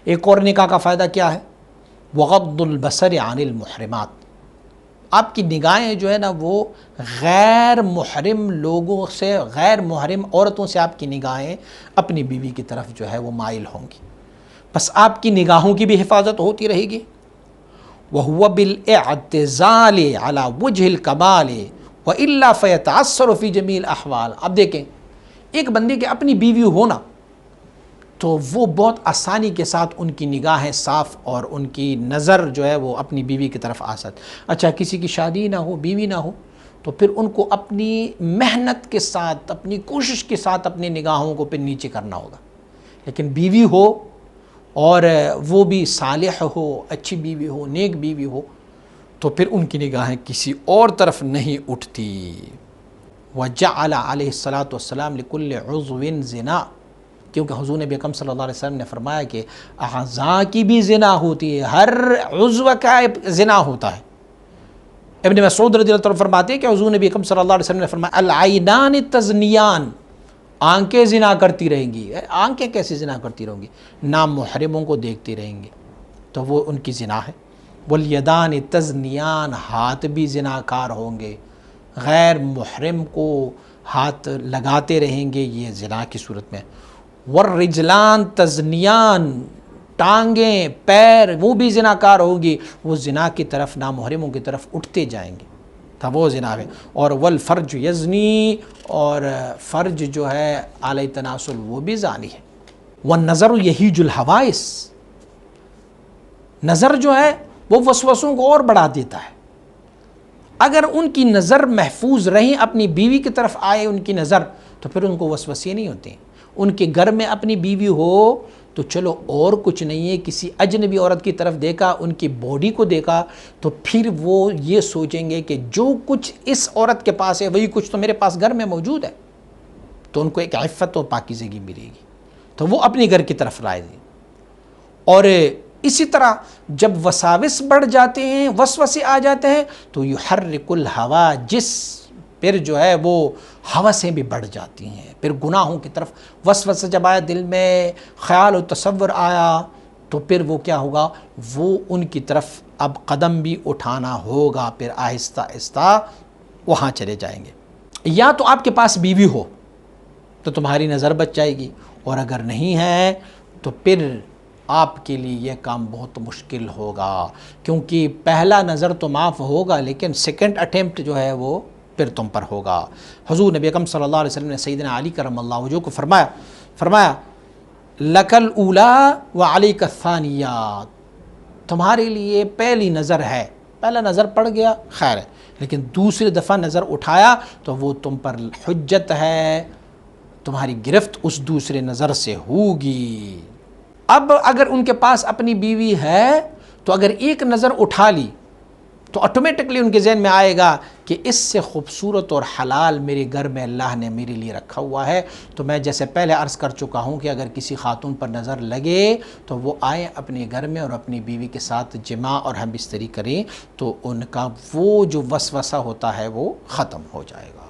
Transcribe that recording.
ایک اور نکاح کا فائدہ کیا ہے؟ وغض البصر عن المحرمات، آپ کی نگاہیں جو ہے نا وہ غیر محرم لوگوں سے، غیر محرم عورتوں سے آپ کی نگاہیں اپنی بیوی کی طرف جو ہے وہ مائل ہوں گی، بس آپ کی نگاہوں کی بھی حفاظت ہوتی رہے گی۔ وَهُوَ بِالْاِعْتِزَالِ عَلَى وَجْهِ الْكَمَالِ وَإِلَّا فَيَتَعَثَّرُ فِي جَمِيعِ الْأَحْوَالِ۔ اب دیکھیں، ایک بندے کے اپنی بیوی ہونا تو وہ بہت آسانی کے ساتھ ان کی نگاہیں صاف اور ان کی نظر جو ہے وہ اپنی بیوی کی طرف آ سکتی۔ اچھا کسی کی شادی نہ ہو، بیوی نہ ہو، تو پھر ان کو اپنی محنت کے ساتھ، اپنی کوشش کے ساتھ اپنی نگاہوں کو پھر نیچے کرنا ہوگا۔ لیکن بیوی ہو اور وہ بھی صالح ہو، اچھی بیوی ہو، نیک بیوی ہو، تو پھر ان کی نگاہیں کسی اور طرف نہیں اٹھتی۔ وَجَعَلَ عَلَيْهِ الصَّلَاةُ وَالسَّلَامُ لِكُلِّ عُضْوٍ زِنَا، کیونکہ حضور نبی اکرم صلی اللہ علیہ وسلم نے فرمایا کہ اعضاء کی بھی زنا ہوتی ہے، ہر عضو کا زنا ہوتا ہے۔ ابن مسعود رضی اللہ عنہ فرماتے ہیں کہ حضور نبی اکرم صلی اللہ علیہ وسلم نے فرمایا العینان تزنیان، آنکھیں زنا کرتی رہیں گی۔ آنکھیں کیسے زنا کرتی رہیں گی؟ نامحرموں کو دیکھتی رہیں گی تو وہ ان کی زنا ہے۔ والیدان تزنیان، ہاتھ بھی زنا کار ہوں گے، غیر محرم کو ہاتھ لگاتے رہیں گے، یہ زنا کی صورت میں۔ والرجلان تزنیان، ٹانگیں، پیر، وہ بھی زنا کار ہوگی، وہ زنا کی طرف، نامحرموں کی طرف اٹھتے جائیں گے، تھا وہ زنا ہے۔ اور والفرج یزنی، اور فرج جو ہے اعلی تناسل وہ بھی زانی ہے۔ والنظر یہیج الحوائس، نظر جو ہے وہ وسوسوں کو اور بڑھا دیتا ہے۔ اگر ان کی نظر محفوظ رہیں، اپنی بیوی کی طرف آئے ان کی نظر، تو پھر ان کو وسوسے نہیں ہوتے ہیں۔ ان کے گھر میں اپنی بیوی ہو تو چلو اور کچھ نہیں ہے، کسی اجنبی عورت کی طرف دیکھا، ان کی باڈی کو دیکھا، تو پھر وہ یہ سوچیں گے کہ جو کچھ اس عورت کے پاس ہے وہی کچھ تو میرے پاس گھر میں موجود ہے، تو ان کو ایک عفت اور پاکیزگی ملے گی، تو وہ اپنی گھر کی طرف لائے گی۔ اور اسی طرح جب وساوس بڑھ جاتے ہیں، وسوسے آ جاتے ہیں، تو یحرک الحواجس، پھر جو ہے وہ ہوسیں بھی بڑھ جاتی ہیں، پھر گناہوں کی طرف وسوسہ جب آیا، دل میں خیال و تصور آیا، تو پھر وہ کیا ہوگا، وہ ان کی طرف اب قدم بھی اٹھانا ہوگا، پھر آہستہ آہستہ وہاں چلے جائیں گے۔ یا تو آپ کے پاس بیوی ہو تو تمہاری نظر بچ جائے گی، اور اگر نہیں ہے تو پھر آپ کے لیے یہ کام بہت مشکل ہوگا، کیونکہ پہلا نظر تو معاف ہوگا لیکن سیکنڈ اٹیمپٹ جو ہے وہ پھر تم پر ہوگا۔ حضور نبی اکرم صلی اللہ علیہ وسلم نے سیدنا علی کرم اللہ وجہہ کو فرمایا لک الاولی وعلیک الثانیہ، تمہارے لیے پہلی نظر ہے، پہلا نظر پڑ گیا خیر ہے، لیکن دوسری دفعہ نظر اٹھایا تو وہ تم پر حجت ہے، تمہاری گرفت اس دوسرے نظر سے ہوگی۔ اب اگر ان کے پاس اپنی بیوی ہے تو اگر ایک نظر اٹھا لی تو آٹومیٹکلی ان کے ذہن میں آئے گا کہ اس سے خوبصورت اور حلال میرے گھر میں اللہ نے میرے لیے رکھا ہوا ہے۔ تو میں جیسے پہلے عرض کر چکا ہوں کہ اگر کسی خاتون پر نظر لگے تو وہ آئیں اپنے گھر میں اور اپنی بیوی کے ساتھ جماع اور ہم بستری کریں، تو ان کا وہ جو وسوسہ ہوتا ہے وہ ختم ہو جائے گا۔